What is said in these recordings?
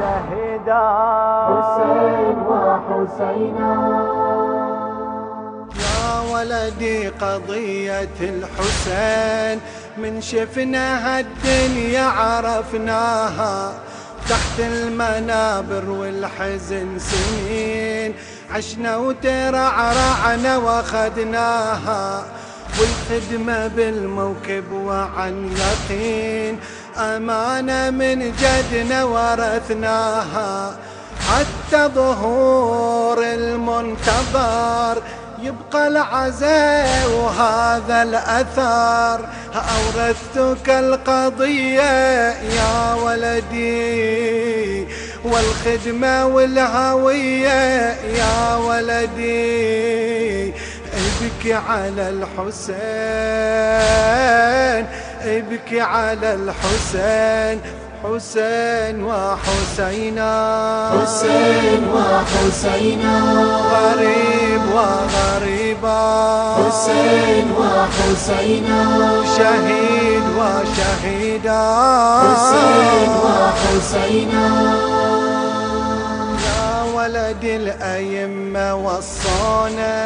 شهيدا حسين وحسينا. يا ولدي قضية الحسين من شفناها الدنيا عرفناها، تحت المنابر والحزن سنين عشنا وترعرعنا واخدناها، والخدمة بالموكب وعن يقين أمانة من جدنا ورثناها، حتى ظهور المنتظر يبقى العزاء وهذا الأثر. أورثتك القضية يا ولدي والخدمة والهوية يا ولدي، ابكي على الحسين ابكي على الحسين، حسين وحسينا حسين وحسينا. غريب وغريبا حسين وحسينا. شهيد وشهيدا حسين وحسينا. يا ولد الأئمة وصانا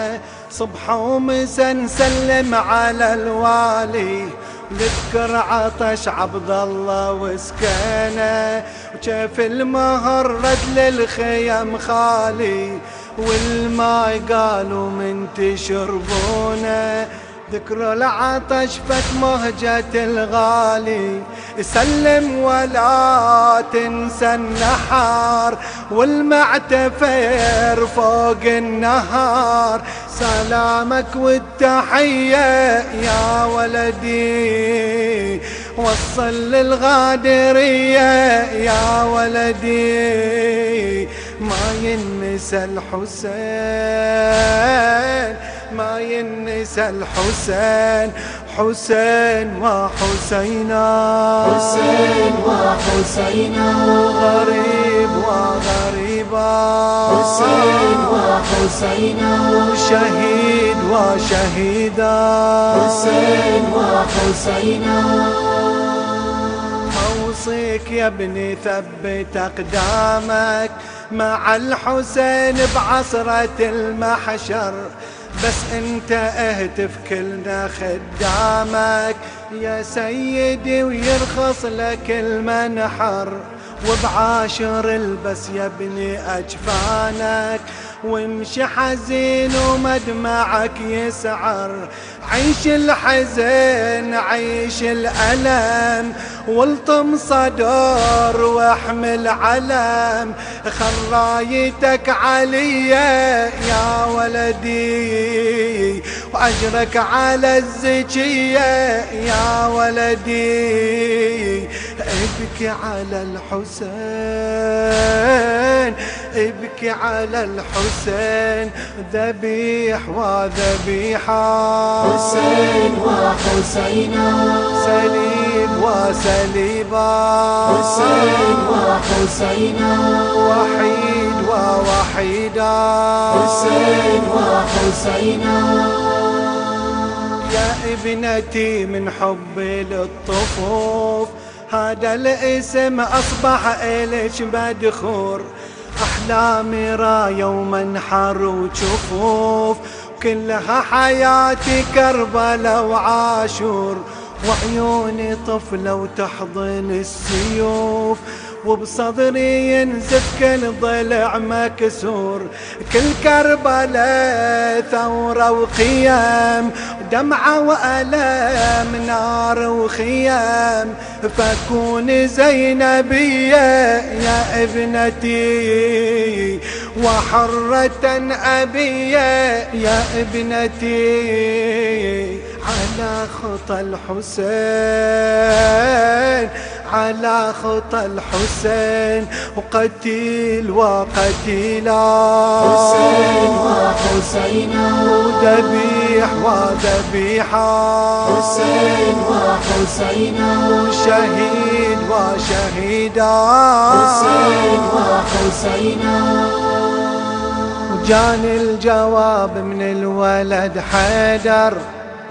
صبح ومسا نسلم على الوالي، نذكر عطش عبد الله وسكانه، وشاف المهر رد للخيم خالي، والماي قالوا من تشربونه، ذكر العطش فت مهجة الغالي، سلم ولا تنسى النحار والمعتفر فوق النهار، سلامك والتحية يا ولدي وصل للغادرية يا ولدي، ما ينسى الحسين ما ينسى الحسين، حسين وحسينا حسين وحسينا. غريب وغريبا حسين وحسينا. شهيد وشهيدا حسين وحسينا. أوصيك يا ابني ثبت أقدامك مع الحسين بعصرة المحشر، بس انت اهتف كلنا خدامك يا سيدي ويرخص لك المنحر، وبعاشر البس يا ابني اجفانك وامشي حزين ومدمعك يسعر، عيش الحزن عيش الألم والطم صدر واحمل علم، خرايتك عليا يا ولدي وأجرك على الزكية يا ولدي، ابكي على الحسين ابكي على الحسين، ذبيح وذبيحة حسين وحسينا. سليب وسليبا حسين وحسينا. وحيد ووحيدا حسين وحسينا. يا ابنتي من حبي للطفوف هذا الاسم أصبح إليش مدخور، أحلامي راية ومنحر وجفوف، كلها حياتي كربلة وعاشور، وعيوني طفلة وتحضن السيوف، وبصدري ينزف كل ضلع مكسور، كل كربلة ثورة وقيام، دمعة وألم نار وخيام، فكوني زينبية يا ابنتي وحرة أبية يا ابنتي، على خطى الحسين على خطى الحسين، وقتيل وقتيلا حسين وحسينا. وذبيح وذبيحة حسين وحسينا. شهيد وشهيدا حسين وحسينا. وجاني الجواب من الولد حيدر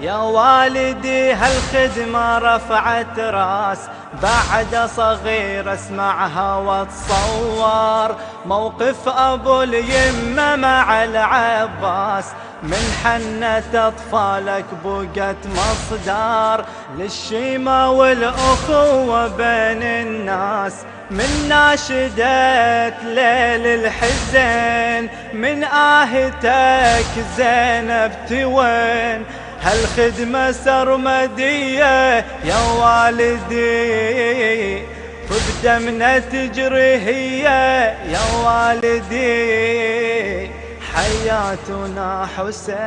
يا والدي هالخدمة رفعت راس، بعد صغير اسمعها واتصور موقف ابو اليمة مع العباس، من حنة اطفالك بقت مصدر للشيمة والاخوة بين الناس، من ناشدة ليل الحزن من آهتك زينب توين، هالخدمة سرمدية يا والدي وبدمنا تجري هي يا والدي، حياتنا حسين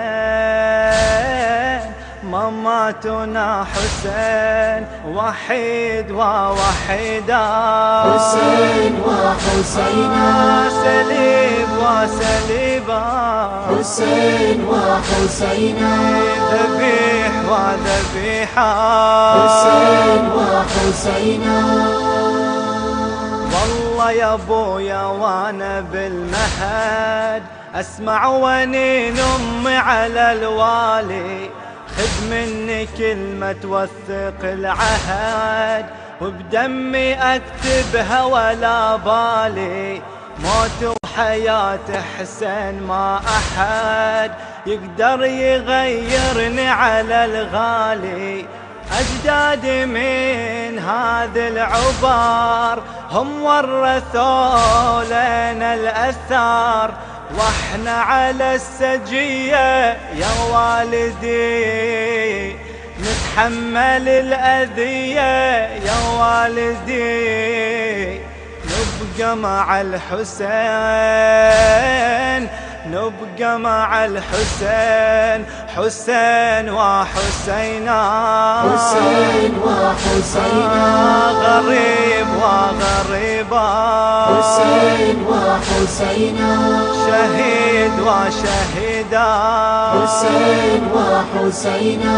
مماتنا حسين، وحيد ووحيدا حسين وحسينا، سليب وسليبا حسين وحسينا، ذبيح وذبيحا حسين وحسينا. والله يا ابويا وانا بالمهد اسمع ونين امي على الوالي، خذ مني كلمة توثق العهد وبدمي اكتبها ولا بالي، موت وحياة حسين ما احد يقدر يغيرني على الغالي، أجدادي من هذا العبار هم ورثوا لنا الأثار، واحنا على السجية يا والدي نتحمل الأذية يا والدي، نبقى مع الحسين نبقى مع الحسين، حسين وحسينا حسين وحسينا، غريب وغريبا حسين وحسينا، شهيد وشهيدا حسين وحسينا.